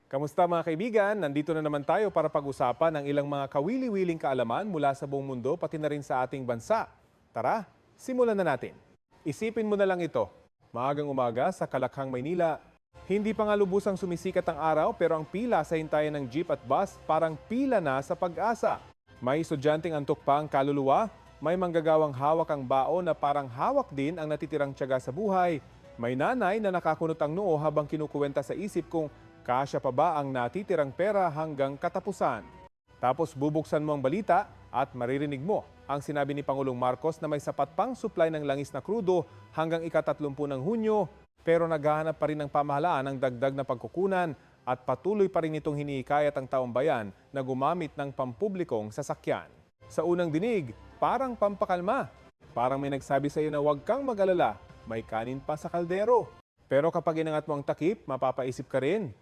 Kamusta mga kaibigan? Nandito na naman tayo para pag-usapan ng ilang mga kawili-wiling kaalaman mula sa buong mundo pati na rin sa ating bansa. Tara, simulan na natin. Isipin mo na lang ito. Maagang umaga sa Kalakhang, Maynila. Hindi pa nga lubusang sumisikat ang araw pero ang pila sa hintayan ng jeep at bus parang pila na sa pag-asa. May estudyanteng antok pa ang kaluluwa, may manggagawang hawak ang baon na parang hawak din ang natitirang tiyaga sa buhay. May nanay na nakakunot ang noo habang kinukuwenta sa isip kung kasya pa ba ang natitirang pera hanggang katapusan. Tapos bubuksan mo ang balita at maririnig mo ang sinabi ni Pangulong Marcos na may sapat pang supply ng langis na krudo hanggang ika-30 ng Hunyo pero naghahanap pa rin ng pamahalaan ng dagdag na pagkukunan at patuloy pa rin itong hinihikayat ang taong bayan na gumamit ng pampublikong sasakyan. Sa unang dinig, parang pampakalma. Parang may nagsabi sa iyo na huwag kang mag-alala, may kanin pa sa kaldero. Pero kapag inangat mo ang takip, mapapaisip ka rin.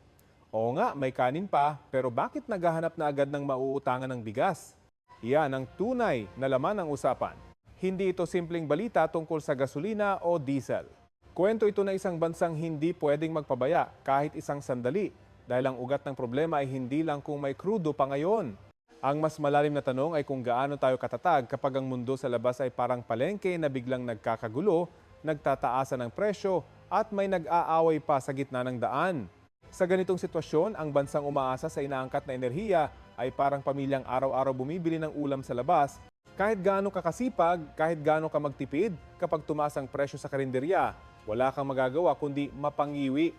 Oo nga, may kanin pa, pero bakit naghahanap na agad ng mauutangan ng bigas? Iyan ang tunay na laman ng usapan. Hindi ito simpleng balita tungkol sa gasolina o diesel. Kwento ito na isang bansang hindi pwedeng magpabaya kahit isang sandali dahil ang ugat ng problema ay hindi lang kung may krudo pa ngayon. Ang mas malalim na tanong ay kung gaano tayo katatag kapag ang mundo sa labas ay parang palengke na biglang nagkakagulo, nagtataasan ng presyo at may nag-aaway pa sa gitna ng daan. Sa ganitong sitwasyon, ang bansang umaasa sa inaangkat na enerhiya ay parang pamilyang araw-araw bumibili ng ulam sa labas. Kahit gaano ka kasipag, kahit gaano ka magtipid, kapag tumaas ang presyo sa karinderya, wala kang magagawa kundi mapangiwi.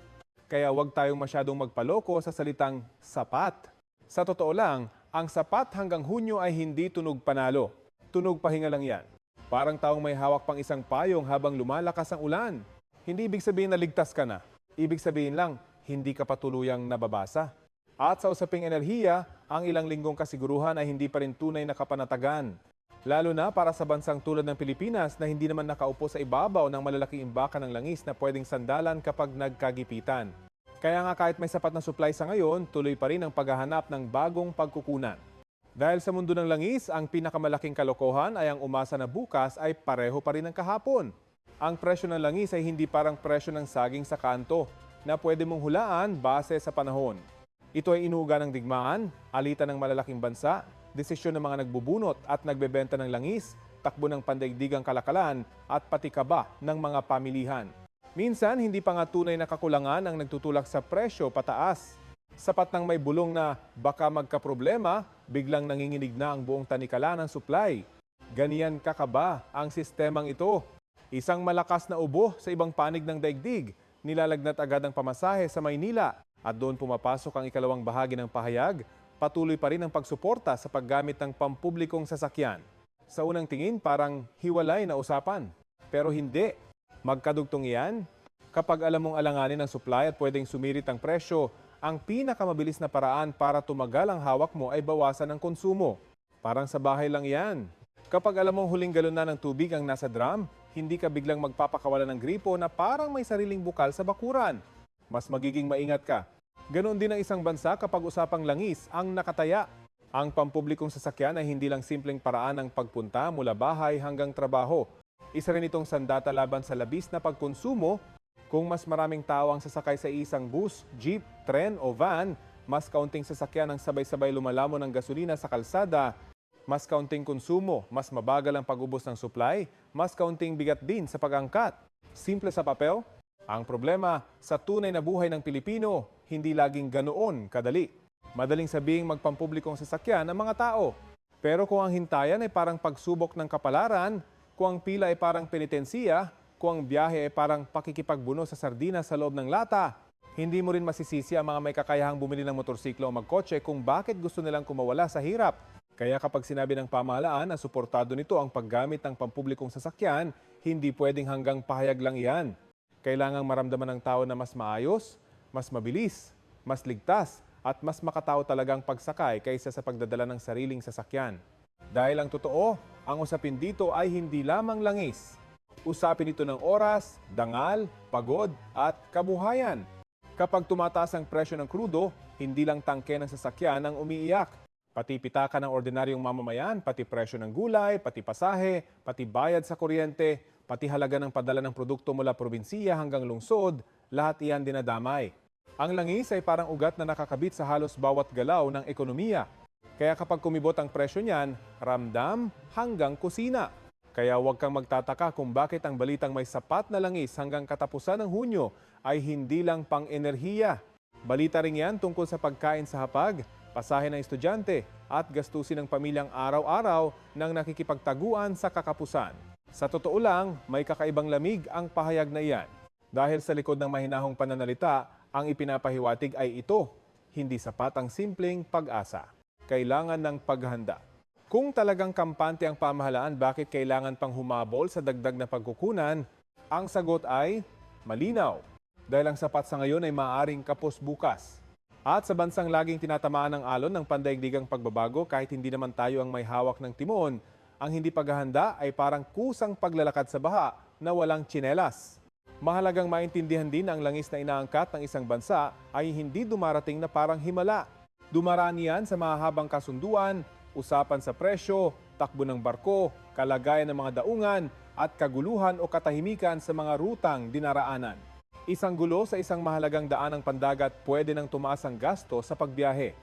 Kaya huwag tayong masyadong magpaloko sa salitang sapat. Sa totoo lang, ang sapat hanggang Hunyo ay hindi tunog panalo. Tunog pahinga lang yan. Parang taong may hawak pang isang payong habang lumalakas ang ulan. Hindi ibig sabihin na ligtas ka na. Ibig sabihin lang, hindi ka patuluyang nababasa. At sa usaping enerhiya, ang ilang linggong kasiguruhan ay hindi pa rin tunay na kapanatagan. Lalo na para sa bansang tulad ng Pilipinas na hindi naman nakaupo sa ibabaw ng malalaking imbakan ng langis na pwedeng sandalan kapag nagkagipitan. Kaya nga kahit may sapat na supply sa ngayon, tuloy pa rin ang paghahanap ng bagong pagkukunan. Dahil sa mundo ng langis, ang pinakamalaking kalokohan ay ang umasa na bukas ay pareho pa rin ng kahapon. Ang presyo ng langis ay hindi parang presyo ng saging sa kanto na pwede mong hulaan base sa panahon. Ito ay inuuga ng digmaan, alitan ng malalaking bansa, desisyon ng mga nagbubunot at nagbebenta ng langis, takbo ng pandaigdigang kalakalan at pati kaba ng mga pamilihan. Minsan, hindi pa nga tunay na kakulangan ang nagtutulak sa presyo pataas. Sapat nang may bulong na baka magkaproblema, biglang nanginginig na ang buong tanikala ng supply. Ganiyan kakaba ang sistemang ito. Isang malakas na ubo sa ibang panig ng daigdig, nilalagnat agad ang pamasahe sa Maynila at doon pumapasok ang ikalawang bahagi ng pahayag, patuloy pa rin ang pagsuporta sa paggamit ng pampublikong sasakyan. Sa unang tingin parang hiwalay na usapan. Pero hindi. Magkadugtong iyan. Kapag alam mong alanganin ang supply at pwedeng sumirit ang presyo, ang pinakamabilis na paraan para tumagal ang hawak mo ay bawasan ang konsumo. Parang sa bahay lang yan. Kapag alam mong huling galon na ng tubig ang nasa drum, hindi ka biglang magpapakawala ng gripo na parang may sariling bukal sa bakuran. Mas magiging maingat ka. Ganon din ang isang bansa kapag usapang langis ang nakataya. Ang pampublikong sasakyan ay hindi lang simpleng paraan ng pagpunta mula bahay hanggang trabaho. Isa rin itong sandata laban sa labis na pagkonsumo. Kung mas maraming tao ang sasakay sa isang bus, jeep, tren o van, mas kaunting sasakyan ang sabay-sabay lumalamon ng gasolina sa kalsada, mas kaunting konsumo, mas mabagal ang pag-ubos ng supply, mas kaunting bigat din sa pag-angkat. Simple sa papel, ang problema sa tunay na buhay ng Pilipino, hindi laging ganoon kadali. Madaling sabihing magpampublikong sasakyan ang mga tao. Pero kung ang hintayan ay parang pagsubok ng kapalaran, kung ang pila ay parang penitensiya, kung ang biyahe ay parang pakikipagbuno sa sardinas sa loob ng lata, hindi mo rin masisisi ang mga may kakayahang bumili ng motorsiklo o magkotse kung bakit gusto nilang kumawala sa hirap. Kaya kapag sinabi ng pamahalaan na suportado nito ang paggamit ng pampublikong sasakyan, hindi pwedeng hanggang pahayag lang iyan. Kailangang maramdaman ng tao na mas maayos, mas mabilis, mas ligtas, at mas makatao talagang pagsakay kaysa sa pagdadala ng sariling sasakyan. Dahil ang totoo, ang usapin dito ay hindi lamang langis. Usapin ito ng oras, dangal, pagod, at kabuhayan. Kapag tumataas ang presyo ng krudo, hindi lang tangke ng sasakyan ang umiiyak. Pati pitaka ng ordinaryong mamamayan, pati presyo ng gulay, pati pasahe, pati bayad sa kuryente, pati halaga ng padala ng produkto mula probinsiya hanggang lungsod, lahat iyan dinadamay. Ang langis ay parang ugat na nakakabit sa halos bawat galaw ng ekonomiya. Kaya kapag kumibot ang presyo niyan, ramdam hanggang kusina. Kaya huwag kang magtataka kung bakit ang balitang may sapat na langis hanggang katapusan ng Hunyo ay hindi lang pang-enerhiya. Balita rin yan tungkol sa pagkain sa hapag, pasahe ng estudyante at gastusin ng pamilyang araw-araw ng nakikipagtaguan sa kakapusan. Sa totoo lang, may kakaibang lamig ang pahayag na iyan. Dahil sa likod ng mahinahong pananalita, ang ipinapahiwatig ay ito. Hindi sapat ang simpleng pag-asa. Kailangan ng paghahanda. Kung talagang kampante ang pamahalaan, bakit kailangan pang humabol sa dagdag na pagkukunan? Ang sagot ay malinaw. Dahil ang sapat sa ngayon ay maaaring kapos bukas. At sa bansang laging tinatamaan ng alon ng pandaigdigang pagbabago kahit hindi naman tayo ang may hawak ng timon, ang hindi paghahanda ay parang kusang paglalakad sa baha na walang tsinelas. Mahalagang maintindihan din na ang langis na inaangkat ng isang bansa ay hindi dumarating na parang himala. Dumaraan yan sa mahahabang kasunduan, usapan sa presyo, takbo ng barko, kalagayan ng mga daungan, at kaguluhan o katahimikan sa mga rutang dinaraanan. Isang gulo sa isang mahalagang daanang pandagat pwede nang tumaas ang gasto sa pagbiyahe.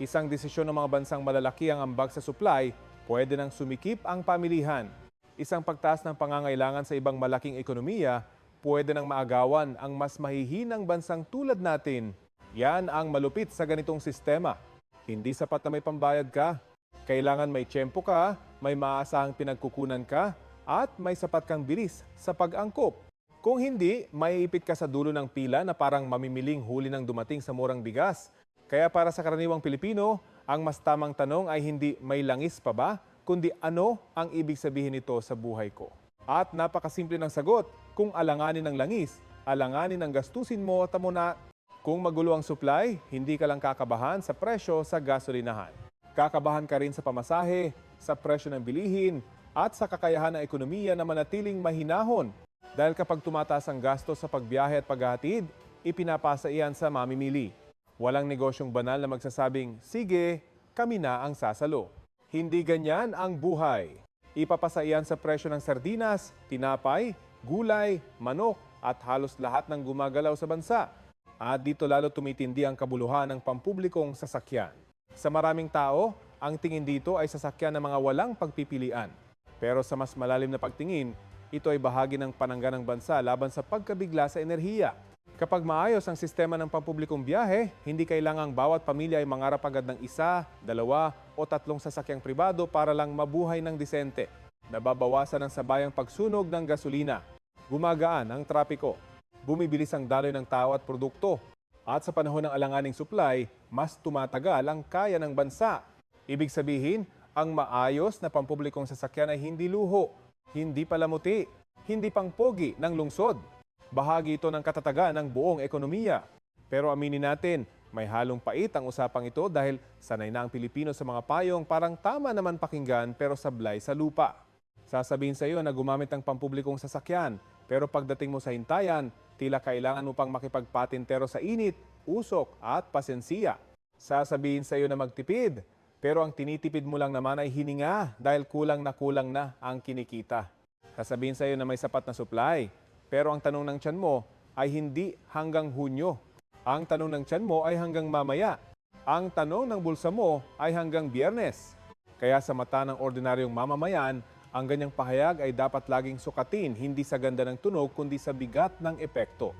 Isang desisyon ng mga bansang malalaki ang ambag sa supply, pwede nang sumikip ang pamilihan. Isang pagtaas ng pangangailangan sa ibang malaking ekonomiya, pwede nang maagawan ang mas mahihinang bansang tulad natin. Yan ang malupit sa ganitong sistema. Hindi sapat na may pambayad ka. Kailangan may tiyempo ka, may maaasahang pinagkukunan ka, at may sapat kang bilis sa pag-angkop. Kung hindi, maiipit ka sa dulo ng pila na parang mamimiling huli ng dumating sa murang bigas. Kaya para sa karaniwang Pilipino, ang mas tamang tanong ay hindi may langis pa ba, kundi ano ang ibig sabihin nito sa buhay ko. At napakasimple ng sagot, kung alanganin ng langis, alanganin ang gastusin mo at na. Kung magulo ang supply, hindi ka lang kakabahan sa presyo sa gasolinahan. Kakabahan ka rin sa pamasahe, sa presyo ng bilihin, at sa kakayahan ng ekonomiya na manatiling mahinahon. Dahil kapag tumataas ang gasto sa pagbiyahe at paghahatid, ipinapasa iyan sa mamimili. Walang negosyong banal na magsasabing, sige, kami na ang sasalo. Hindi ganyan ang buhay. Ipapasa iyan sa presyo ng sardinas, tinapay, gulay, manok, at halos lahat ng gumagalaw sa bansa. At dito lalo tumitindi ang kabuluhan ng pampublikong sasakyan. Sa maraming tao, ang tingin dito ay sasakyan ng mga walang pagpipilian. Pero sa mas malalim na pagtingin, ito ay bahagi ng panangga ng bansa laban sa pagkabigla sa enerhiya. Kapag maayos ang sistema ng pampublikong biyahe, hindi kailangang bawat pamilya ay mangarap agad ng 1, 2 o 3 sasakyang pribado para lang mabuhay ng disente. Nababawasan ang sabayang pagsunog ng gasolina. Gumagaan ang trapiko. Bumibilis ang daloy ng tao at produkto. At sa panahon ng alanganing supply, mas tumatagal ang kaya ng bansa. Ibig sabihin, ang maayos na pampublikong sasakyan ay hindi luho, hindi palamuti, hindi pangpogi ng lungsod. Bahagi ito ng katatagan ng buong ekonomiya. Pero aminin natin, may halong pait ang usapang ito dahil sanay na ang Pilipino sa mga payong parang tama naman pakinggan pero sablay sa lupa. Sasabihin sa iyo na gumamit ng pampublikong sasakyan, pero pagdating mo sa hintayan, tila kailangan mo pang makipagpatintero sa init, usok at pasensiya. Sasabihin sa iyo na magtipid, pero ang tinitipid mo lang naman ay hininga dahil kulang na ang kinikita. Sasabihin sa iyo na may sapat na supply, pero ang tanong ng tiyan mo ay hindi hanggang Hunyo. Ang tanong ng tiyan mo ay hanggang mamaya. Ang tanong ng bulsa mo ay hanggang Biyernes. Kaya sa mata ng ordinaryong mamamayan, ang ganyang pahayag ay dapat laging sukatin, hindi sa ganda ng tunog, kundi sa bigat ng epekto.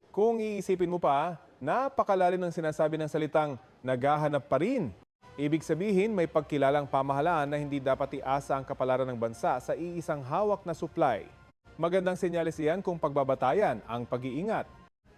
Kung iisipin mo pa, napakalalim ng sinasabi ng salitang naghahanap pa rin. Ibig sabihin, may pagkilalang pamahalaan na hindi dapat iasa ang kapalaran ng bansa sa iisang hawak na supply. Magandang senyales iyan kung pagbabatayan ang pag-iingat.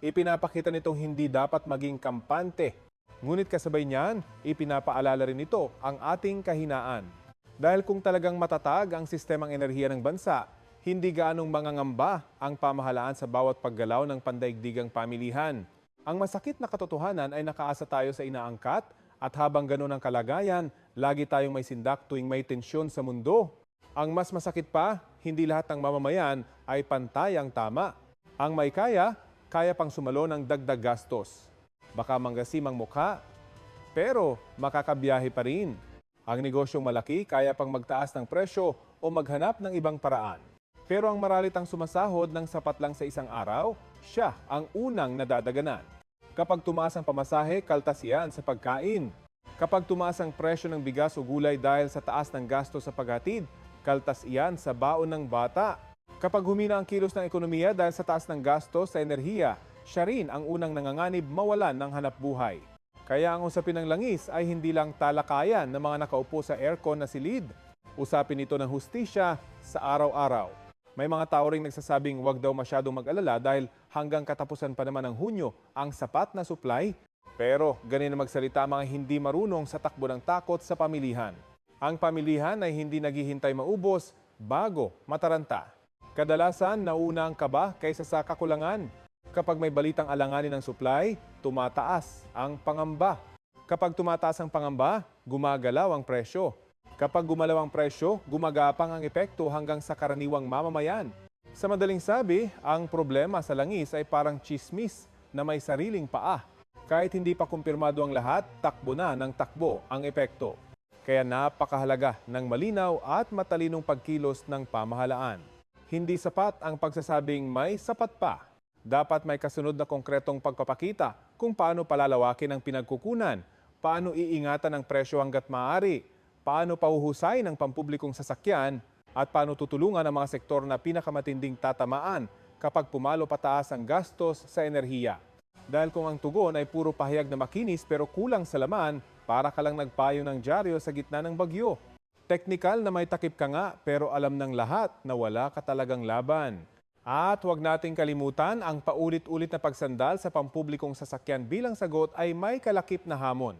Ipinapakita nitong hindi dapat maging kampante. Ngunit kasabay niyan, ipinapaalala rin ito ang ating kahinaan. Dahil kung talagang matatag ang sistemang enerhiya ng bansa, hindi gaanong mangangamba ang pamahalaan sa bawat paggalaw ng pandaigdigang pamilihan. Ang masakit na katotohanan ay nakaasa tayo sa inaangkat at habang ganoon ang kalagayan, lagi tayong may sindak tuwing may tensyon sa mundo. Ang mas masakit pa, hindi lahat ng mamamayan ay pantay ang tama. Ang may kaya, kaya pang sumalo ng dagdag gastos. Baka manggasimang mukha, pero makakabiyahe pa rin. Ang negosyong malaki kaya pang magtaas ng presyo o maghanap ng ibang paraan. Pero ang maralitang sumasahod ng sapat lang sa isang araw, siya ang unang nadadaganan. Kapag tumaas ang pamasahe, kaltas yan sa pagkain. Kapag tumaas ang presyo ng bigas o gulay dahil sa taas ng gasto sa paghatid, kaltas iyan sa baon ng bata. Kapag humina ang kilos ng ekonomiya dahil sa taas ng gasto sa enerhiya, siya rin ang unang nanganganib mawalan ng hanapbuhay. Kaya ang usapin ng langis ay hindi lang talakayan ng mga nakaupo sa aircon na silid. Usapin ito ng hustisya sa araw-araw. May mga tao ring nagsasabing huwag daw masyadong mag-alala dahil hanggang katapusan pa naman ng Hunyo ang sapat na supply. Pero ganun na magsalita ang mga hindi marunong sa takbo ng takot sa pamilihan. Ang pamilihan ay hindi naghihintay maubos bago mataranta. Kadalasan nauna ang kaba kaysa sa kakulangan. Kapag may balitang alanganin ng supply, tumataas ang pangamba. Kapag tumataas ang pangamba, gumagalaw ang presyo. Kapag gumalaw ang presyo, gumagapang ang epekto hanggang sa karaniwang mamamayan. Sa madaling sabi, ang problema sa langis ay parang tsismis na may sariling paa. Kahit hindi pa kumpirmado ang lahat, takbo na ng takbo ang epekto. Kaya napakahalaga ng malinaw at matalinong pagkilos ng pamahalaan. Hindi sapat ang pagsasabing may sapat pa. Dapat may kasunod na konkretong pagpapakita kung paano palalawakin ang pinagkukunan, paano iingatan ang presyo hanggat maaari, paano pahuhusay ng pampublikong sasakyan, at paano tutulungan ang mga sektor na pinakamatinding tatamaan kapag pumalo pataas ang gastos sa enerhiya. Dahil kung ang tugon ay puro pahayag na makinis pero kulang sa laman, para ka lang nagpayo ng dyaryo sa gitna ng bagyo. Teknikal na may takip ka nga pero alam ng lahat na wala ka talagang laban. At huwag nating kalimutan ang paulit-ulit na pagsandal sa pampublikong sasakyan bilang sagot ay may kalakip na hamon.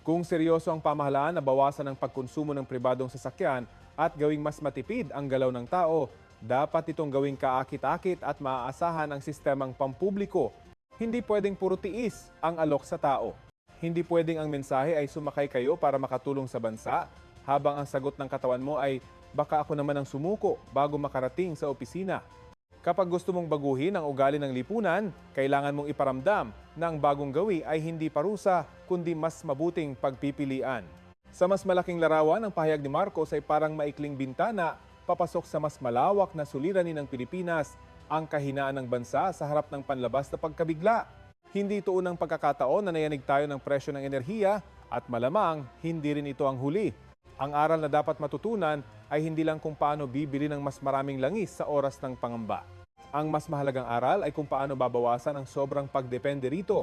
Kung seryoso ang pamahalaan na bawasan ang pagkonsumo ng pribadong sasakyan at gawing mas matipid ang galaw ng tao, dapat itong gawing kaakit-akit at maaasahan ang sistemang pampubliko. Hindi pwedeng puro tiis ang alok sa tao. Hindi pwedeng ang mensahe ay sumakay kayo para makatulong sa bansa, habang ang sagot ng katawan mo ay baka ako naman ang sumuko bago makarating sa opisina. Kapag gusto mong baguhin ang ugali ng lipunan, kailangan mong iparamdam na ang bagong gawi ay hindi parusa kundi mas mabuting pagpipilian. Sa mas malaking larawan, ang pahayag ni Marcos ay parang maikling bintana papasok sa mas malawak na suliranin ng Pilipinas, ang kahinaan ng bansa sa harap ng panlabas na pagkabigla. Hindi ito unang pagkakataon na nayanig tayo ng presyo ng enerhiya at malamang hindi rin ito ang huli. Ang aral na dapat matutunan ay hindi lang kung paano bibili ng mas maraming langis sa oras ng pangamba. Ang mas mahalagang aral ay kung paano babawasan ang sobrang pagdepende rito.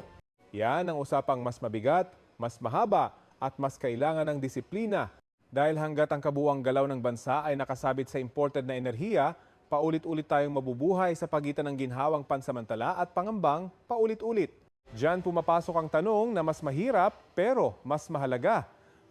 Yan ang usapang mas mabigat, mas mahaba at mas kailangan ng disiplina. Dahil hanggat ang kabuuang galaw ng bansa ay nakasabit sa imported na enerhiya, paulit-ulit tayong mabubuhay sa pagitan ng ginhawang pansamantala at pangambang paulit-ulit. Diyan pumapasok ang tanong na mas mahirap pero mas mahalaga.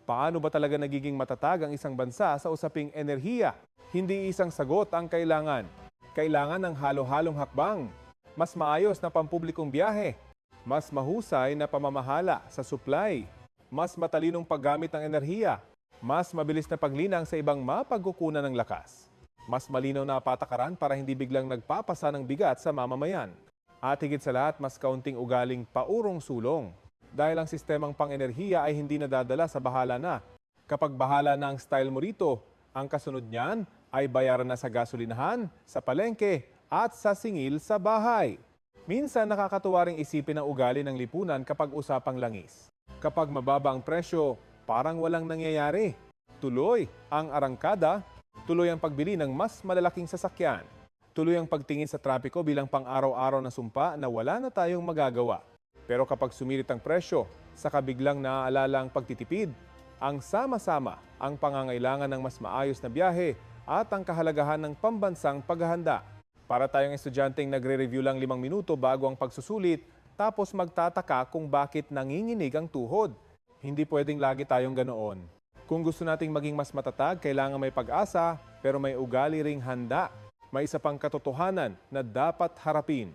Paano ba talaga nagiging matatag ang isang bansa sa usaping enerhiya? Hindi isang sagot ang kailangan. Kailangan ng halo-halong hakbang. Mas maayos na pampublikong biyahe. Mas mahusay na pamamahala sa supply. Mas matalinong paggamit ng enerhiya. Mas mabilis na paglinang sa ibang mapagkukunan ng lakas. Mas malinaw na patakaran para hindi biglang nagpapasa ng bigat sa mamamayan. At higit sa lahat, mas kaunting ugaling paurong-sulong. Dahil ang sistemang pang-enerhiya ay hindi nadadala sa bahala na. Kapag bahala na ang style mo rito, ang kasunod niyan ay bayaran na sa gasolinahan, sa palengke, at sa singil sa bahay. Minsan nakakatuwa ring isipin ang ugali ng lipunan kapag usapang langis. Kapag mababa ang presyo, parang walang nangyayari. Tuloy ang arangkada, tuloy ang pagbili ng mas malalaking sasakyan. Tuloy ang pagtingin sa trapiko bilang pang-araw-araw na sumpa na wala na tayong magagawa. Pero kapag sumirit ang presyo, saka biglang naaalala ang pagtitipid, ang sama-sama ang pangangailangan ng mas maayos na biyahe at ang kahalagahan ng pambansang paghahanda. Para tayong estudyanteng nagre-review lang 5 minuto bago ang pagsusulit, tapos magtataka kung bakit nanginginig ang tuhod. Hindi pwedeng lagi tayong ganoon. Kung gusto nating maging mas matatag, kailangan may pag-asa, pero may ugali ring handa. May isa pang katotohanan na dapat harapin.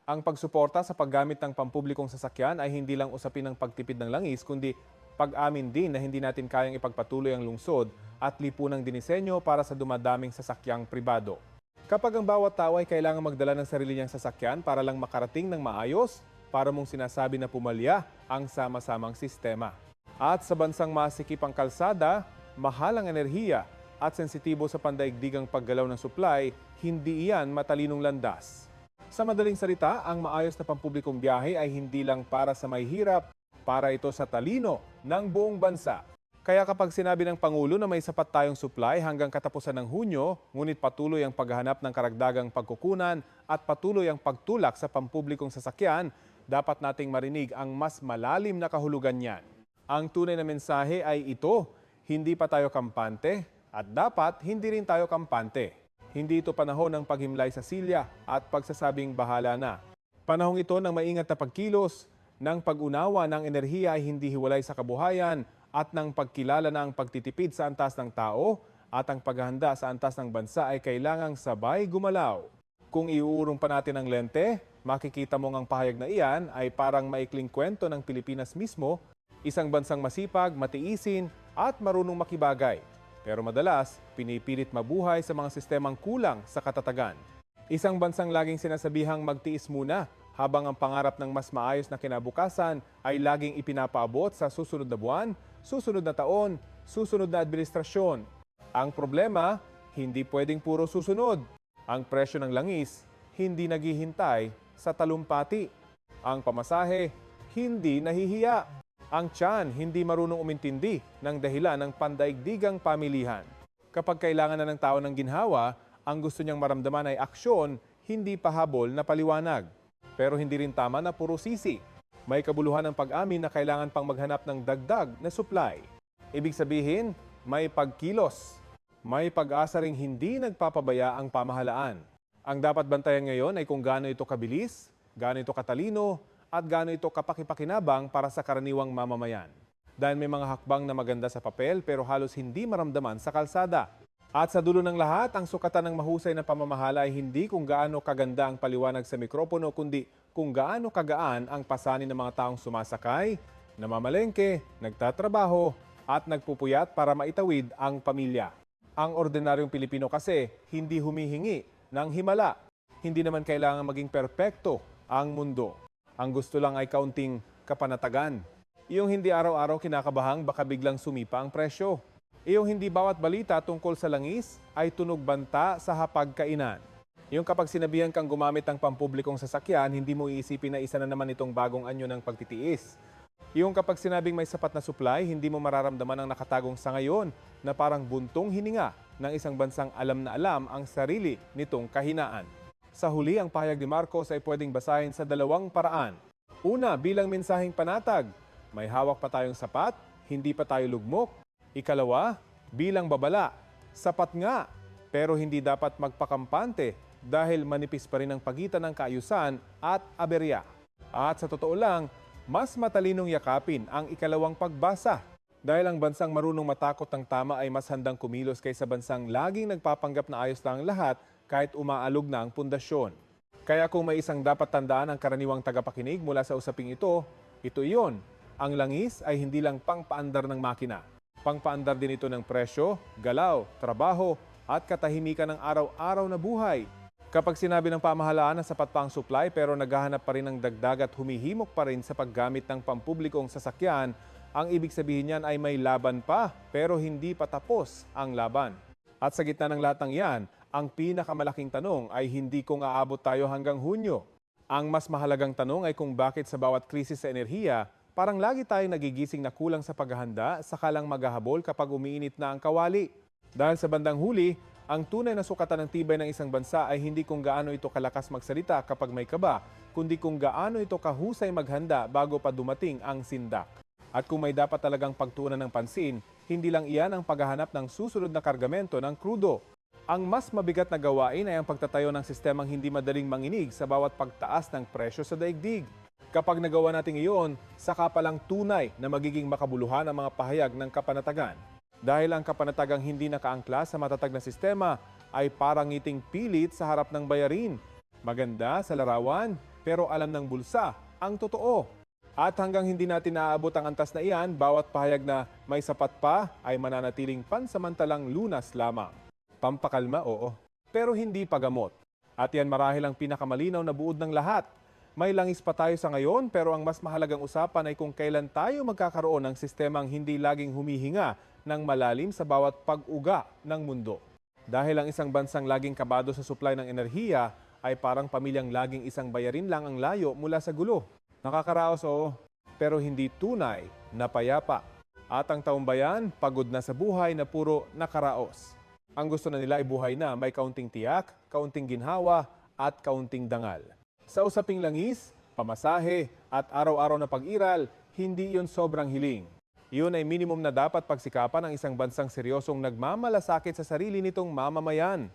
Ang pagsuporta sa paggamit ng pampublikong sasakyan ay hindi lang usapin ng pagtipid ng langis, kundi pag-amin din na hindi natin kayang ipagpatuloy ang lungsod at lipunang dinisenyo para sa dumadaming sasakyang pribado. Kapag ang bawat tao ay kailangan magdala ng sarili niyang sasakyan para lang makarating ng maayos, para mong sinasabi na pumalya ang sama-samang sistema. At sa bansang masikip ang kalsada, mahal ang enerhiya at sensitibo sa pandaigdigang paggalaw ng supply, hindi iyan matalinong landas. Sa madaling salita, ang maayos na pampublikong biyahe ay hindi lang para sa may hirap, para ito sa talino ng buong bansa. Kaya kapag sinabi ng Pangulo na may sapat tayong supply hanggang katapusan ng Hunyo, ngunit patuloy ang paghahanap ng karagdagang pagkukunan at patuloy ang pagtulak sa pampublikong sasakyan, dapat nating marinig ang mas malalim na kahulugan niyan. Ang tunay na mensahe ay ito, hindi pa tayo kampante at dapat hindi rin tayo kampante. Hindi ito panahon ng paghimlay sa silya at pagsasabing bahala na. Panahong ito ng maingat na pagkilos, ng pag-unawa ng enerhiya ay hindi hiwalay sa kabuhayan at ng pagkilala na ang pagtitipid sa antas ng tao at ang paghahanda sa antas ng bansa ay kailangang sabay gumalaw. Kung iuurong pa natin ang lente, makikita mo ang pahayag na iyan ay parang maikling kwento ng Pilipinas mismo, isang bansang masipag, matiisin at marunong makibagay. Pero madalas, pinipilit mabuhay sa mga sistemang kulang sa katatagan. Isang bansang laging sinasabihang magtiis muna habang ang pangarap ng mas maayos na kinabukasan ay laging ipinapaabot sa susunod na buwan, susunod na taon, susunod na administrasyon. Ang problema, hindi pwedeng puro susunod. Ang presyo ng langis, hindi naghihintay sa talumpati. Ang pamasahe, hindi nahihiya. Ang tiyan, hindi marunong umintindi ng dahilan ng pandaigdigang pamilihan. Kapag kailangan na ng tao ng ginhawa, ang gusto niyang maramdaman ay aksyon, hindi pahabol na paliwanag. Pero hindi rin tama na puro sisi. May kabuluhan ng pag-amin na kailangan pang maghanap ng dagdag na supply. Ibig sabihin, may pagkilos. May pag-asa ring hindi nagpapabaya ang pamahalaan. Ang dapat bantayan ngayon ay kung gaano ito kabilis, gaano ito katalino, at gaano ito kapakipakinabang para sa karaniwang mamamayan. Dahil may mga hakbang na maganda sa papel pero halos hindi maramdaman sa kalsada. At sa dulo ng lahat, ang sukatan ng mahusay na pamamahala ay hindi kung gaano kaganda ang paliwanag sa mikropono, kundi kung gaano kagaan ang pasanin ng mga taong sumasakay, namamalengke, nagtatrabaho, at nagpupuyat para maitawid ang pamilya. Ang ordinaryong Pilipino kasi hindi humihingi ng himala. Hindi naman kailangan maging perpekto ang mundo. Ang gusto lang ay kaunting kapanatagan. Iyong hindi araw-araw kinakabahang baka biglang sumipa ang presyo. Iyong hindi bawat balita tungkol sa langis ay tunog banta sa hapagkainan. Yung kapag sinabihan kang gumamit ng pampublikong sasakyan, hindi mo iisipin na isa na naman itong bagong anyo ng pagtitiis. Yung kapag sinabing may sapat na supply, hindi mo mararamdaman ang nakatagong sa ngayon na parang buntong hininga ng isang bansang alam na alam ang sarili nitong kahinaan. Sa huli, ang pahayag ni Marcos ay pwedeng basahin sa dalawang paraan. Una, bilang mensaheng panatag, may hawak pa tayong sapat, hindi pa tayo lugmok. Ikalawa, bilang babala, sapat nga, pero hindi dapat magpakampante dahil manipis pa rin ang pagitan ng kaayusan at aberya. At sa totoo lang, mas matalinong yakapin ang ikalawang pagbasa. Dahil ang bansang marunong matakot ng tama ay mas handang kumilos kaysa bansang laging nagpapanggap na ayos lang ang lahat kahit umaalog na ang pundasyon. Kaya kung may isang dapat tandaan ang karaniwang tagapakinig mula sa usaping ito, ito iyon. Ang langis ay hindi lang pangpaandar ng makina. Pangpaandar din ito ng presyo, galaw, trabaho at katahimikan ng araw-araw na buhay. Kapag sinabi ng pamahalaan na sapat pa ang supply pero naghahanap pa rin ng dagdag at humihimok pa rin sa paggamit ng pampublikong sasakyan, ang ibig sabihin niyan ay may laban pa pero hindi pa tapos ang laban. At sa gitna ng lahat ng yan, ang pinakamalaking tanong ay hindi kung aabot tayo hanggang Hunyo. Ang mas mahalagang tanong ay kung bakit sa bawat krisis sa enerhiya, parang lagi tayong nagigising na kulang sa paghahanda sakalang maghahabol kapag umiinit na ang kawali. Dahil sa bandang huli, ang tunay na sukatan ng tibay ng isang bansa ay hindi kung gaano ito kalakas magsalita kapag may kaba, kundi kung gaano ito kahusay maghanda bago pa dumating ang sindak. At kung may dapat talagang pagtuunan ng pansin, hindi lang iyan ang paghahanap ng susunod na kargamento ng krudo. Ang mas mabigat na gawain ay ang pagtatayo ng sistemang hindi madaling manginig sa bawat pagtaas ng presyo sa daigdig. Kapag nagawa natin iyon, saka palang tunay na magiging makabuluhan ang mga pahayag ng kapanatagan. Dahil ang kapanatagang hindi nakaangkla sa matatag na sistema ay parang ngiting pilit sa harap ng bayarin. Maganda sa larawan, pero alam ng bulsa ang totoo. At hanggang hindi natin naaabot ang antas na iyan, bawat pahayag na may sapat pa ay mananatiling pansamantalang lunas lamang. Pampakalma, oo. Pero hindi pagamot. At yan marahil ang pinakamalinaw na buod ng lahat. May langis pa tayo sa ngayon pero ang mas mahalagang usapan ay kung kailan tayo magkakaroon ng sistemang hindi laging humihinga ng malalim sa bawat pag-uga ng mundo. Dahil ang isang bansang laging kabado sa supply ng enerhiya ay parang pamilyang laging isang bayarin lang ang layo mula sa gulo. Nakakaraos oo, pero hindi tunay na payapa. At ang taumbayan, pagod na sa buhay na puro nakaraos. Ang gusto na nila ay buhay na may kaunting tiyak, kaunting ginhawa at kaunting dangal. Sa usaping langis, pamasahe at araw-araw na pag-iral, hindi yun sobrang hiling. Yun ay minimum na dapat pagsikapan ng isang bansang seryosong nagmamalasakit sa sarili nitong mamamayan.